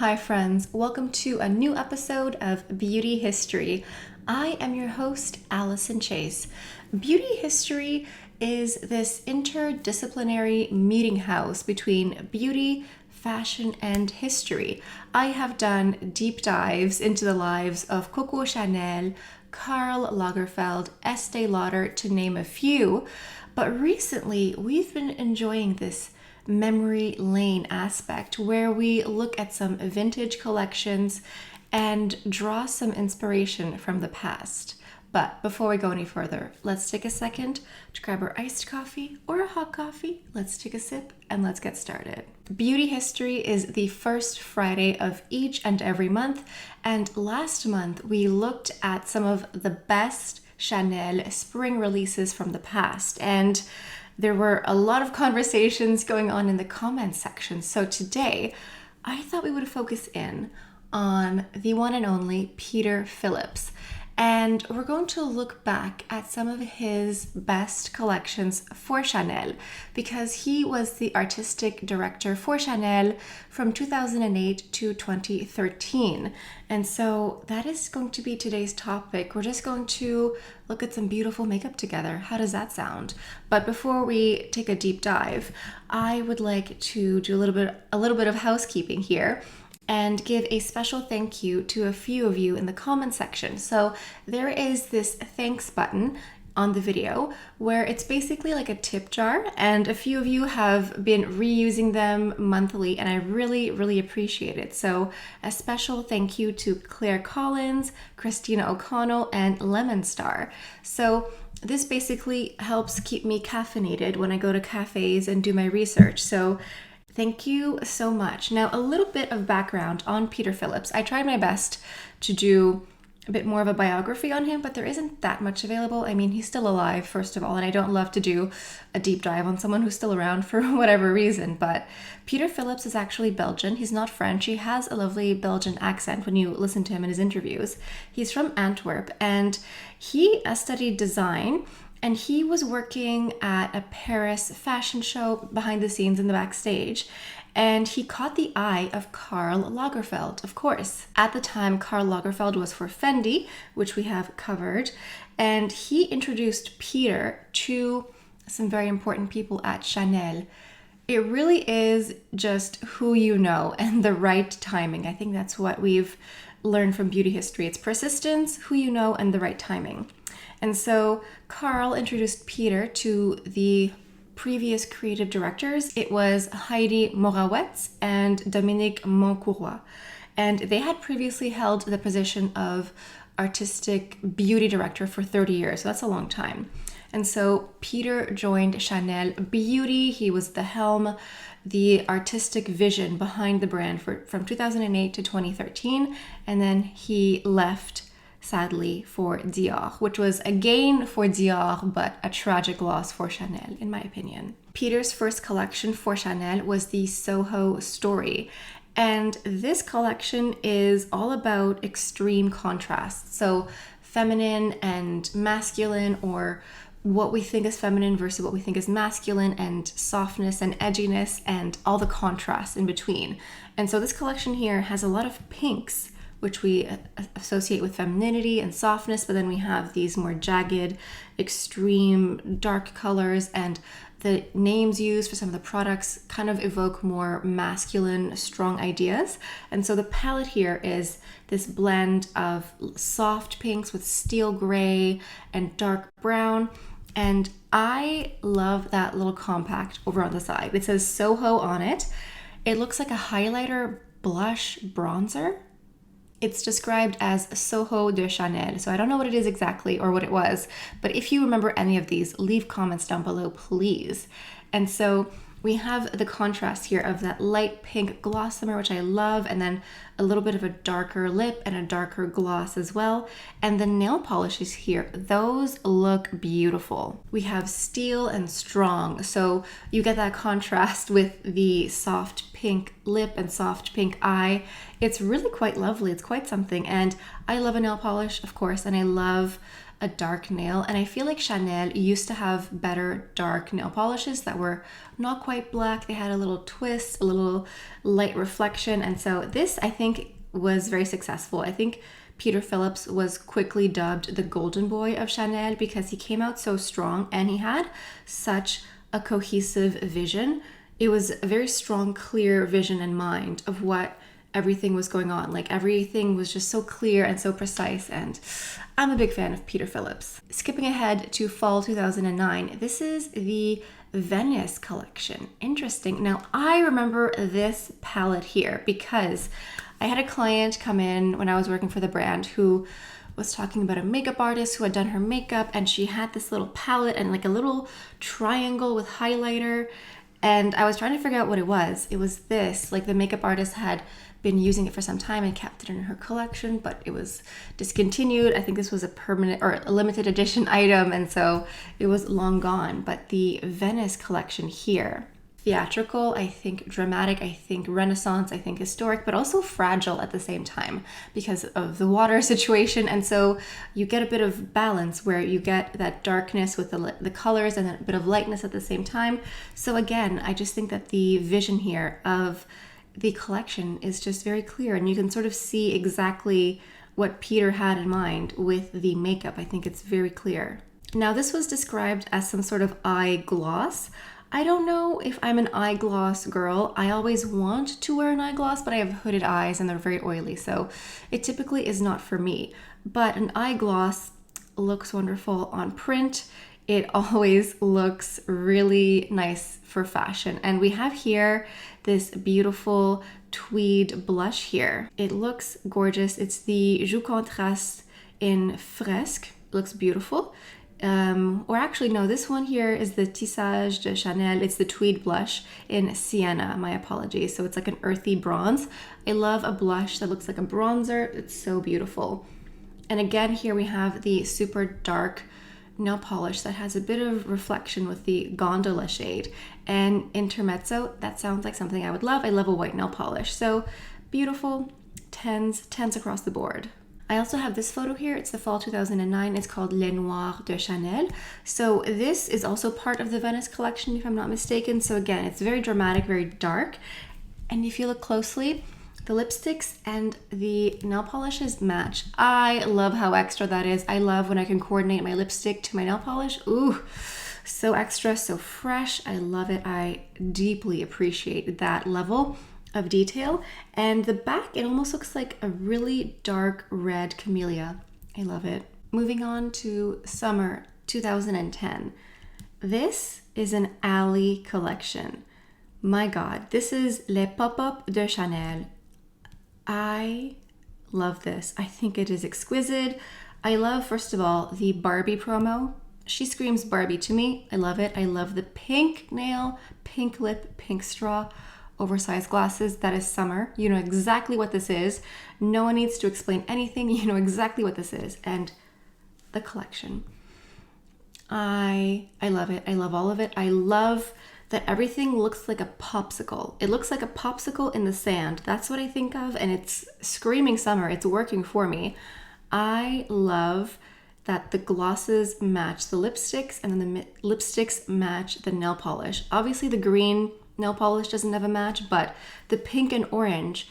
Hi friends, welcome to a new episode of Beauty History. I am your host, Allison Chase. Beauty History is this interdisciplinary meeting house between beauty, fashion, and history. I have done deep dives into the lives of Coco Chanel, Karl Lagerfeld, Estee Lauder, to name a few, but recently we've been enjoying this memory lane aspect where we look at some vintage collections and draw some inspiration from the past. But before we go any further, let's take a second to grab our iced coffee or a hot coffee. Let's take a sip and let's get started. Beauty History is the first Friday of each and every month, and last month we looked at some of the best Chanel spring releases from the past, and there were a lot of conversations going on in the comments section. So today, I thought we would focus in on the one and only Peter Phillips. And we're going to look back at some of his best collections for Chanel, because he was the artistic director for Chanel from 2008 to 2013. And so that is going to be today's topic. We're just going to look at some beautiful makeup together. How does that sound? But before we take a deep dive, I would like to do a little bit of housekeeping here and give a special thank you to a few of you in the comment section. So there is this thanks button on the video where it's basically like a tip jar, and a few of you have been reusing them monthly, and I really appreciate it. So a special thank you to Claire Collins, Christina O'Connell, and Lemon Star. So this basically helps keep me caffeinated when I go to cafes and do my research. So thank you so much. Now, a little bit of background on Peter Phillips. I tried my best to do a bit more of a biography on him, but there isn't that much available. I mean, he's still alive, first of all, and I don't love to do a deep dive on someone who's still around for whatever reason, but Peter Phillips is actually Belgian. He's not French. He has a lovely Belgian accent when you listen to him in his interviews. He's from Antwerp, and he studied design. And he was working at a Paris fashion show behind the scenes in the backstage. And he caught the eye of Karl Lagerfeld, of course. At the time, Karl Lagerfeld was for Fendi, which we have covered. And he introduced Peter to some very important people at Chanel. It really is just who you know and the right timing. I think that's what we've learned from beauty history. It's persistence, who you know, and the right timing. And so Karl introduced Peter to the previous creative directors. It was Heidi Morawetz and Dominique Moncourroy. And they had previously held the position of artistic beauty director for 30 years. So that's a long time. And so Peter joined Chanel Beauty. He was the helm, the artistic vision behind the brand from 2008 to 2013. And then he left, sadly, for Dior, which was a gain for Dior, but a tragic loss for Chanel, in my opinion. Peter's first collection for Chanel was the Soho Story. And this collection is all about extreme contrasts. So feminine and masculine, or what we think is feminine versus what we think is masculine, and softness and edginess, and all the contrasts in between. And so this collection here has a lot of pinks, which we associate with femininity and softness, but then we have these more jagged, extreme, dark colors, and the names used for some of the products kind of evoke more masculine, strong ideas. And so the palette here is this blend of soft pinks with steel gray and dark brown. And I love that little compact over on the side. It says Soho on it. It looks like a highlighter, blush, bronzer. It's described as Soho de Chanel. So I don't know what it is exactly or what it was, but if you remember any of these, leave comments down below, please. And so we have the contrast here of that light pink glossomer, which I love, and then a little bit of a darker lip and a darker gloss as well. And the nail polishes here, those look beautiful. We have steel and strong, so you get that contrast with the soft pink lip and soft pink eye. It's really quite lovely. It's quite something. And I love a nail polish, of course, and I love a dark nail. And I feel like Chanel used to have better dark nail polishes that were not quite black. They had a little twist, a little light reflection. And so this, I think, was very successful. I think Peter Phillips was quickly dubbed the golden boy of Chanel because he came out so strong and he had such a cohesive vision. It was a very strong, clear vision in mind of what everything was going on. Like everything was just so clear and so precise, and I'm a big fan of Peter Phillips. Skipping ahead to fall 2009, this is the Venice collection. Interesting. Now I remember this palette here because I had a client come in when I was working for the brand who was talking about a makeup artist who had done her makeup, and she had this little palette and like a little triangle with highlighter, and I was trying to figure out what it was. It was this, like the makeup artist had been using it for some time and kept it in her collection, but it was discontinued. I think this was a permanent or a limited edition item, and so it was long gone. But the Venice collection here, theatrical, I think dramatic, I think Renaissance, I think historic, but also fragile at the same time because of the water situation. And so you get a bit of balance where you get that darkness with the colors and a bit of lightness at the same time. So again, I just think that the vision here of the collection is just very clear, and you can sort of see exactly what Peter had in mind with the makeup. I think it's very clear. Now, this was described as some sort of eye gloss. I don't know if I'm an eye gloss girl. I always want to wear an eye gloss, but I have hooded eyes and they're very oily, so it typically is not for me. But an eye gloss looks wonderful on print. It always looks really nice for fashion. And we have here this beautiful tweed blush here. It looks gorgeous. It's the Joue Contraste in Fresque. It looks beautiful. Or actually, no, this one here is the Tissage de Chanel. It's the tweed blush in Sienna. My apologies. So it's like an earthy bronze. I love a blush that looks like a bronzer. It's so beautiful. And again, here we have the super dark nail polish that has a bit of reflection with the gondola shade, and intermezzo. That sounds like something I would love. I love a white nail polish. So beautiful, tens across the board. I also have this photo here. It's the fall 2009. It's called Les Noirs de Chanel. So this is also part of the Venice collection, if I'm not mistaken. So again, it's very dramatic, very dark. And if you look closely, the lipsticks and the nail polishes match. I love how extra that is. I love when I can coordinate my lipstick to my nail polish. Ooh, so extra, so fresh. I love it. I deeply appreciate that level of detail. And the back, it almost looks like a really dark red camellia. I love it. Moving on to summer 2010. This is an alley collection. My God, this is Les Pop-Up de Chanel. I love this. I think it is exquisite. I love, first of all, the Barbie promo. She screams Barbie to me. I love it. I love the pink nail, pink lip, pink straw, oversized glasses. That is summer. You know exactly what this is. No one needs to explain anything. You know exactly what this is. And the collection. I love it. I love all of it. I love that everything looks like a popsicle. It looks like a popsicle in the sand. That's what I think of, and it's screaming summer. It's working for me. I love that the glosses match the lipsticks, and then the lipsticks match the nail polish. Obviously, the green nail polish doesn't have a match, but the pink and orange,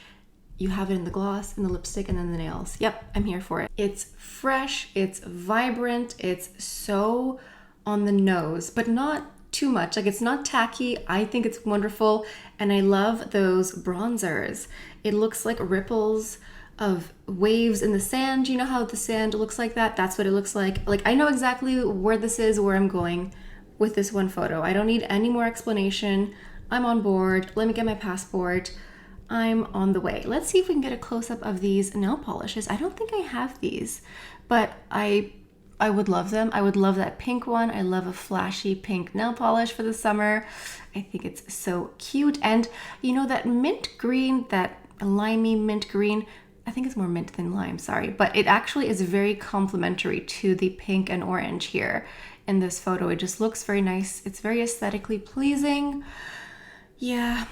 you have it in the gloss, and the lipstick, and then the nails. Yep, I'm here for it. It's fresh, it's vibrant, it's so on the nose, but not too much. Like, it's not tacky. I think it's wonderful, and I love those bronzers. It looks like ripples of waves in the sand. You know how the sand looks like that? That's what it looks like. Like, I know exactly where this is, where I'm going with this one photo. I don't need any more explanation. I'm on board. Let me get my passport. I'm on the way. Let's see if we can get a close-up of these nail polishes. I don't think I have these, but I would love them. I would love that pink one. I love a flashy pink nail polish for the summer. I think it's so cute. And you know, that mint green, that limey mint green, I think it's more mint than lime, sorry, but it actually is very complementary to the pink and orange here in this photo. It just looks very nice. It's very aesthetically pleasing. Yeah,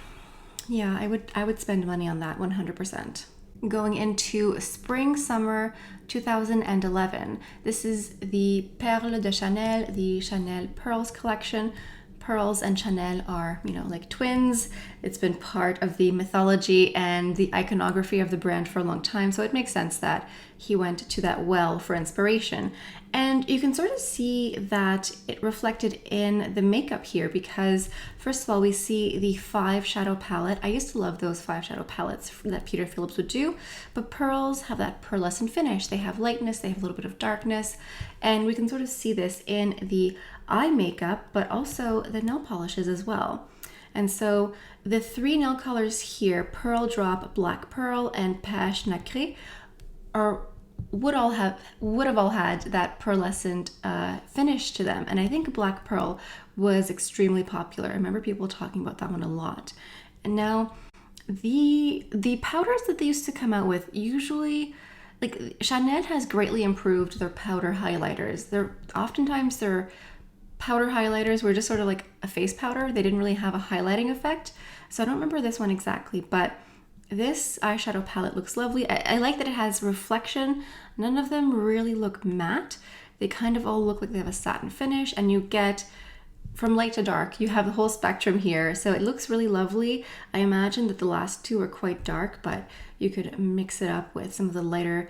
I would spend money on that 100%. going into spring summer 2011. This is the Perles de Chanel, the Chanel Pearls collection. Pearls and Chanel are, like twins. It's been part of the mythology and the iconography of the brand for a long time, so it makes sense that he went to that well for inspiration. And you can sort of see that it reflected in the makeup here because, first of all, we see the 5 shadow palette. I used to love those 5 shadow palettes that Peter Phillips would do, but pearls have that pearlescent finish. They have lightness, they have a little bit of darkness, and we can sort of see this in the eye makeup, but also the nail polishes as well. And so the 3 nail colors here, Pearl Drop, Black Pearl, and Pêche Nacrée, would have all had that pearlescent finish to them. And I think Black Pearl was extremely popular. I remember people talking about that one a lot. And now the powders that they used to come out with, usually, like Chanel has greatly improved their powder highlighters. Oftentimes their powder highlighters were just sort of like a face powder. They didn't really have a highlighting effect. So I don't remember this one exactly, but this eyeshadow palette looks lovely. I like that it has reflection. None of them really look matte. They kind of all look like they have a satin finish, and you get from light to dark. You have the whole spectrum here, so it looks really lovely. I imagine that the last 2 are quite dark, but you could mix it up with some of the lighter.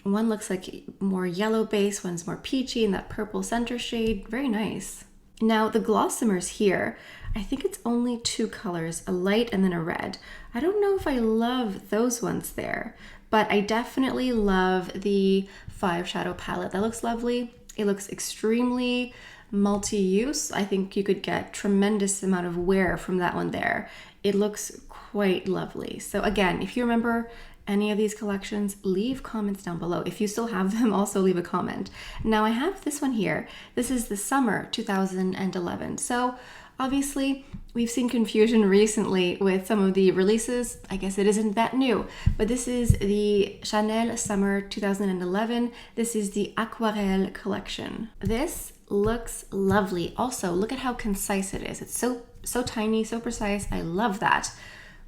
One looks like more yellow base, one's more peachy, and that purple center shade. Very nice. Now the glossomers here, I think it's only 2 colors, a light and then a red. I don't know if I love those ones there, but I definitely love the 5 shadow palette. That looks lovely. It looks extremely multi-use. I think you could get tremendous amount of wear from that one there. It looks quite lovely. So again, if you remember any of these collections, leave comments down below. If you still have them, also leave a comment. Now I have this one here. This is the summer 2011. So obviously we've seen confusion recently with some of the releases. I guess it isn't that new, but this is the Chanel Summer 2011. This is the Aquarelle collection. This looks lovely. Also, look at how concise it is. It's so tiny, so precise. I love that.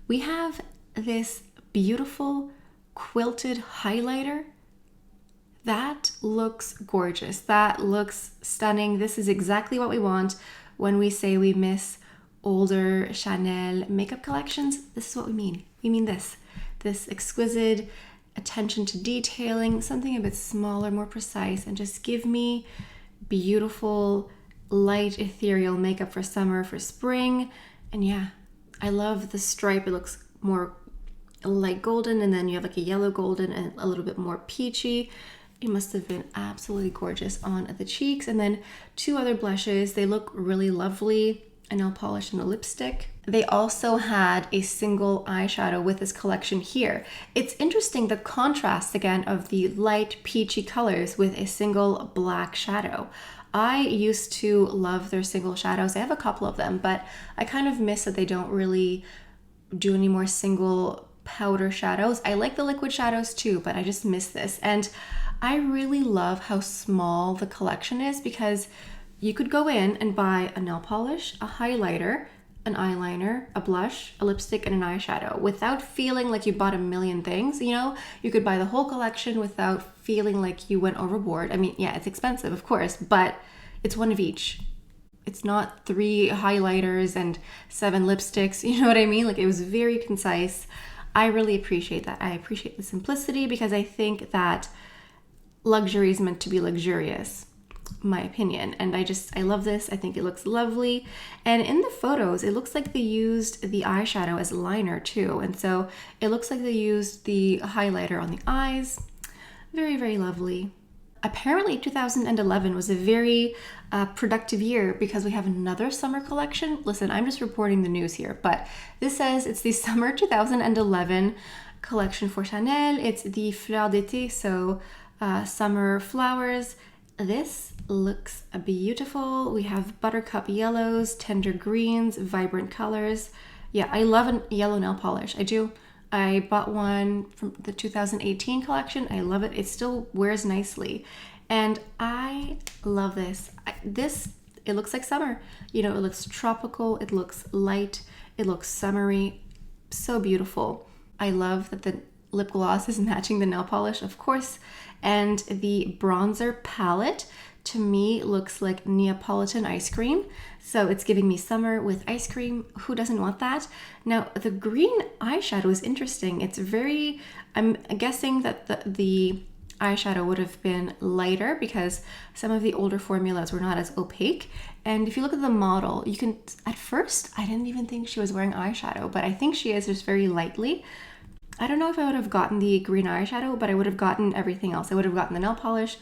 We have this beautiful quilted highlighter. That looks gorgeous. That looks stunning. This is exactly what we want when we say we miss older Chanel makeup collections. This is what we mean. We mean this exquisite attention to detailing, something a bit smaller, more precise, and just give me beautiful, light, ethereal makeup for summer, for spring. And yeah, I love the stripe. It looks more light golden, and then you have like a yellow golden and a little bit more peachy. It must have been absolutely gorgeous on the cheeks. And then 2 other blushes. They look really lovely, a nail polish and a lipstick. They also had a single eyeshadow with this collection here. It's interesting, the contrast again of the light peachy colors with a single black shadow. I used to love their single shadows. I have a couple of them, but I kind of miss that they don't really do any more single powder shadows. I like the liquid shadows too, but I just miss this. And I really love how small the collection is, because you could go in and buy a nail polish, a highlighter, an eyeliner, a blush, a lipstick, and an eyeshadow without feeling like you bought a million things. You could buy the whole collection without feeling like you went overboard. I mean, yeah, it's expensive, of course, but it's one of each. It's not 3 highlighters and 7 lipsticks. You know what I mean? Like, it was very concise. I really appreciate that. I appreciate the simplicity, because I think that luxury is meant to be luxurious, my opinion. And I love this. I think it looks lovely. And in the photos, it looks like they used the eyeshadow as a liner too. And so it looks like they used the highlighter on the eyes. Very, very lovely. Apparently 2011 was a very productive year, because we have another summer collection. Listen, I'm just reporting the news here, but this says it's the summer 2011 collection for Chanel. It's the Fleurs d'été, so summer flowers. This looks beautiful. We have buttercup yellows, tender greens, vibrant colors. Yeah, I love a yellow nail polish. I do. I bought one from the 2018 collection. I love it. It still wears nicely. And I love this. It looks like summer. It looks tropical. It looks light. It looks summery. So beautiful. I love that the lip gloss is matching the nail polish, of course. And the bronzer palette to me looks like Neapolitan ice cream. So it's giving me summer with ice cream. Who doesn't want that? Now, the green eyeshadow is interesting. It's very, I'm guessing that the eyeshadow would have been lighter because some of the older formulas were not as opaque. And if you look at the model, you can, at first, I didn't even think she was wearing eyeshadow, but I think she is just very lightly. I don't know if I would have gotten the green eyeshadow, but I would have gotten everything else. I would have gotten the nail polish,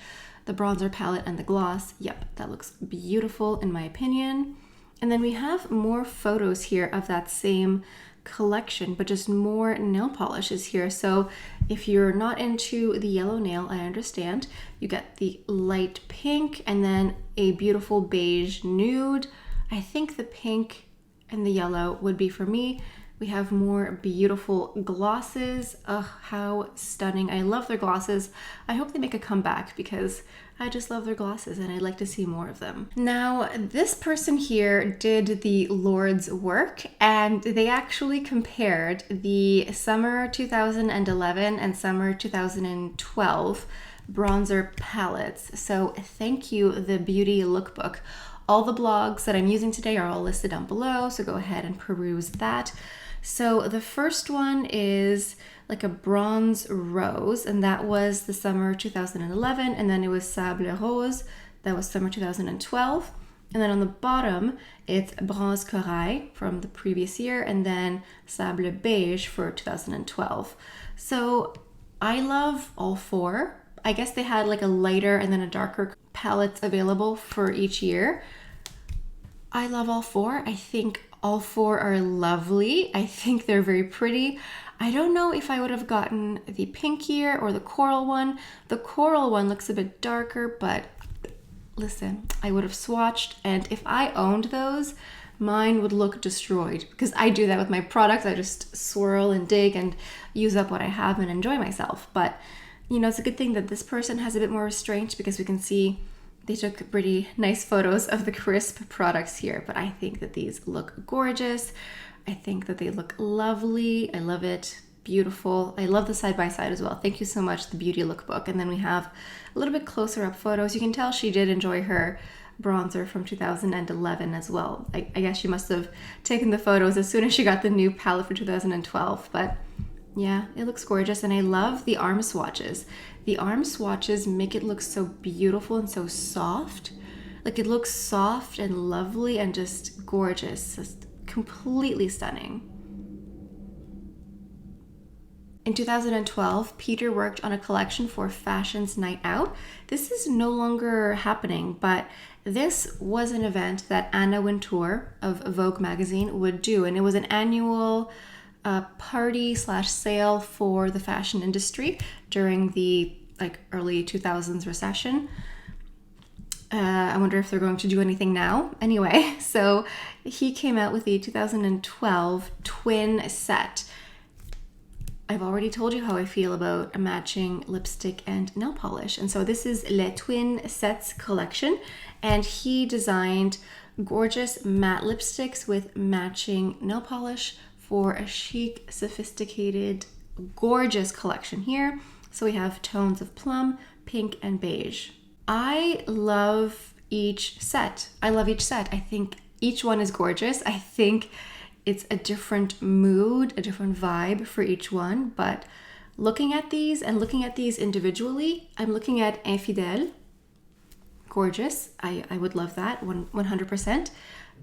the bronzer palette, and the gloss. Yep, that looks beautiful in my opinion. And then we have more photos here of that same collection, but just more nail polishes here. So if you're not into the yellow nail, I understand. You get the light pink and then a beautiful beige nude. I think the pink and the yellow would be for me. We have more beautiful glosses. Ugh, how stunning. I love their glosses. I hope they make a comeback because I just love their glosses and I'd like to see more of them. Now, this person here did the Lord's work and they actually compared the summer 2011 and summer 2012 bronzer palettes. So thank you, the Beauty Lookbook. All the blogs that I'm using today are all listed down below, so go ahead and peruse that. So the first one is like a bronze rose, and that was the summer 2011, and then it was Sable Rose, that was summer 2012. And then on the bottom, it's Bronze Corail from the previous year, and then Sable Beige for 2012. So I love all four. I guess they had like a lighter and then a darker palettes available for each year. I love all four. I think all four are lovely. I think they're very pretty. I don't know if I would have gotten the pink here or the coral one. The coral one looks a bit darker, but listen, I would have swatched, and if I owned those, mine would look destroyed because I do that with my products. I just swirl and dig and use up what I have and enjoy myself. But you know, it's a good thing that this person has a bit more restraint because we can see they took pretty nice photos of the crisp products here, but I think that these look gorgeous. I think that they look lovely. I love it. Beautiful. I love the side-by-side as well. Thank you so much, the Beauty Lookbook. And then we have a little bit closer up photos. You can tell she did enjoy her bronzer from 2011 as well. I guess she must have taken the photos as soon as she got the new palette for 2012, but yeah, it looks gorgeous. And I love the arm swatches. The arm swatches make it look so beautiful and so soft. Like it looks soft and lovely and just gorgeous. Just completely stunning. In 2012, Peter worked on a collection for Fashion's Night Out. This is no longer happening, but this was an event that Anna Wintour of Vogue magazine would do, and it was an annual party / sale for the fashion industry during the early 2000s recession. I wonder if they're going to do anything now. Anyway, so he came out with the 2012 twin set. I've already told you how I feel about a matching lipstick and nail polish. And so this is Le Twin Sets collection. And he designed gorgeous matte lipsticks with matching nail polish for a chic, sophisticated, gorgeous collection here. So we have tones of plum, pink, and beige. I love each set. I think each one is gorgeous. I think it's a different mood, a different vibe for each one. But looking at these individually, I'm looking at Infidèle. Gorgeous. I would love that 100%.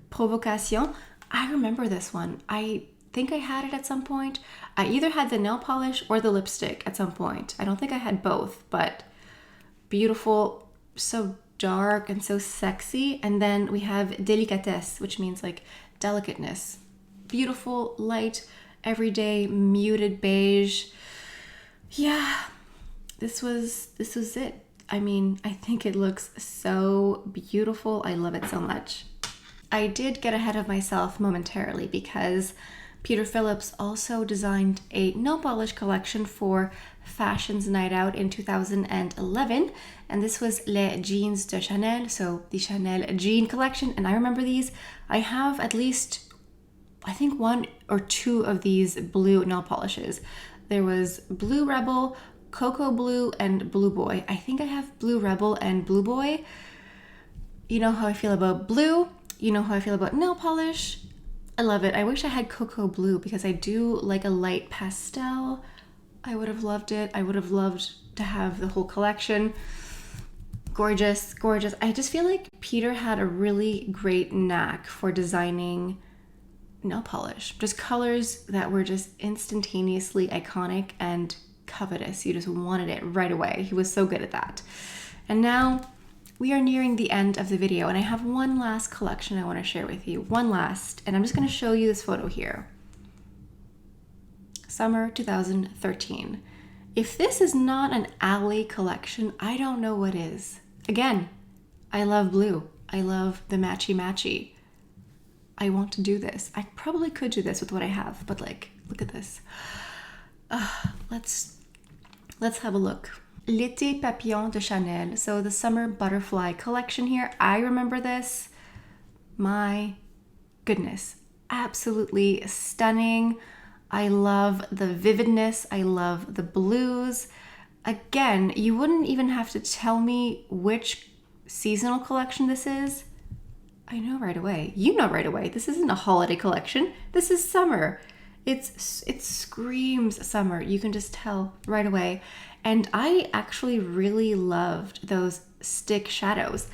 Provocation. I remember this one. I think I had it at some point. I either had the nail polish or the lipstick at some point. I don't think I had both, but beautiful, so dark and so sexy. And then we have délicatesse, which means like delicateness. Beautiful, light, everyday, muted beige. Yeah, this was it. I mean, I think it looks so beautiful. I love it so much. I did get ahead of myself momentarily because Peter Phillips also designed a nail polish collection for Fashion's Night Out in 2011, and this was Les Jeans de Chanel, so the Chanel jean collection. And I remember these. I have at least, I think, one or two of these blue nail polishes. there was Blue Rebel, Cocoa Blue, and Blue Boy. I think I have Blue Rebel and Blue Boy. You know how I feel about blue. You know how I feel about nail polish. I love it. I wish I had Cocoa Blue because I do like a light pastel. I would have loved it. I would have loved to have the whole collection. Gorgeous, gorgeous. I just feel like Peter had a really great knack for designing nail polish. Just colors that were just instantaneously iconic and covetous. You just wanted it right away. He was so good at that. And now we are nearing the end of the video, and I have one last collection I want to share with you. One last, and I'm just going to show you this photo here. Summer 2013. If this is not an alley collection, I don't know what is. Again, I love blue. I love the matchy-matchy. I want to do this. I probably could do this with what I have, but like, look at this. Let's have a look. L'été papillon de Chanel. So the summer butterfly collection here. I remember this. My goodness. Absolutely stunning. I love the vividness. I love the blues. Again, you wouldn't even have to tell me which seasonal collection this is. I know right away. You know right away. This isn't a holiday collection. This is summer. It screams summer. You can just tell right away. And I actually really loved those stick shadows.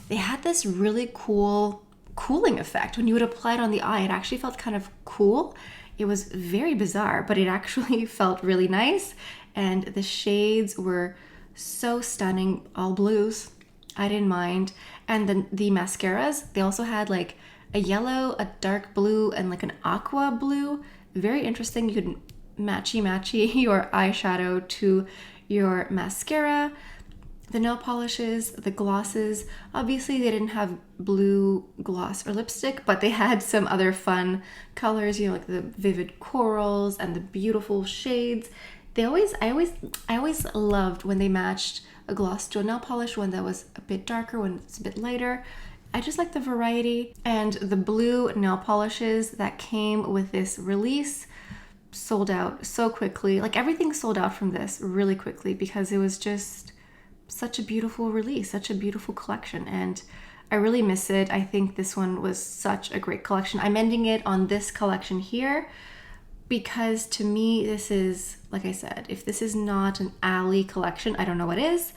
They had this really cool cooling effect. When you would apply it on the eye, it actually felt kind of cool. It was very bizarre, but it actually felt really nice. And the shades were so stunning, all blues. I didn't mind. And then the mascaras, they also had like a yellow, a dark blue, and like an aqua blue. Very interesting. You could matchy your eyeshadow to your mascara. The nail polishes, the glosses. Obviously, they didn't have blue gloss or lipstick, but they had some other fun colors, you know, like the vivid corals and the beautiful shades. I always loved when they matched a gloss to a nail polish, one that was a bit darker, one that's a bit lighter. I just like the variety. And the blue nail polishes that came with this release sold out so quickly. Like everything sold out from this really quickly because it was just such a beautiful release, such a beautiful collection. And I really miss it. I think this one was such a great collection. I'm ending it on this collection here because to me, this is, like I said, if this is not an alley collection, I don't know what is.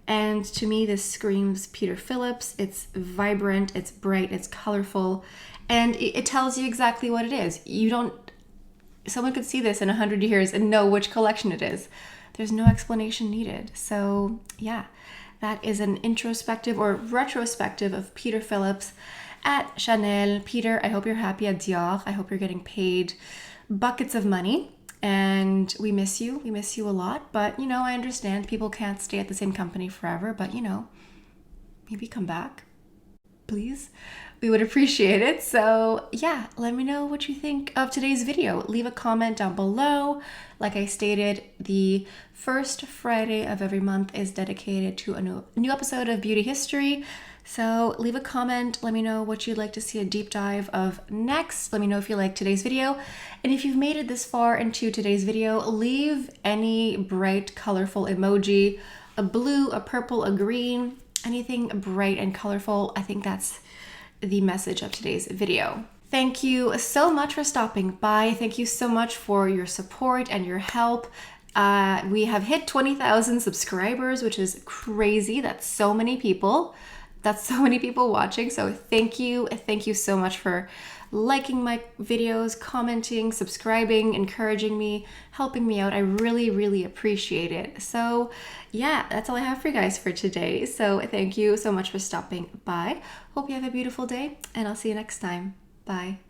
And to me, this screams Peter Phillips. It's vibrant, it's bright, it's colorful, and it tells you exactly what it is. Someone could see this in 100 years and know which collection it is. There's no explanation needed. So yeah, that is an introspective or retrospective of Peter Phillips at Chanel. Peter, I hope you're happy at Dior. I hope you're getting paid buckets of money. And we miss you. We miss you a lot. But, you know, I understand people can't stay at the same company forever. But, you know, maybe come back, please. We would appreciate it. So, yeah, let me know what you think of today's video. Leave a comment down below. Like I stated, the first Friday of every month is dedicated to a new episode of Beauty History. So leave a comment. Let me know what you'd like to see a deep dive of next. Let me know if you liked today's video. And if you've made it this far into today's video, leave any bright, colorful emoji, a blue, a purple, a green, anything bright and colorful. I think that's the message of today's video. Thank you so much for stopping by. Thank you so much for your support and your help. We have hit 20,000 subscribers, which is crazy. That's so many people. That's so many people watching. So thank you. Thank you so much for liking my videos, commenting, subscribing, encouraging me, helping me out. I really, really appreciate it. So yeah, that's all I have for you guys for today. So thank you so much for stopping by. Hope you have a beautiful day and I'll see you next time. Bye.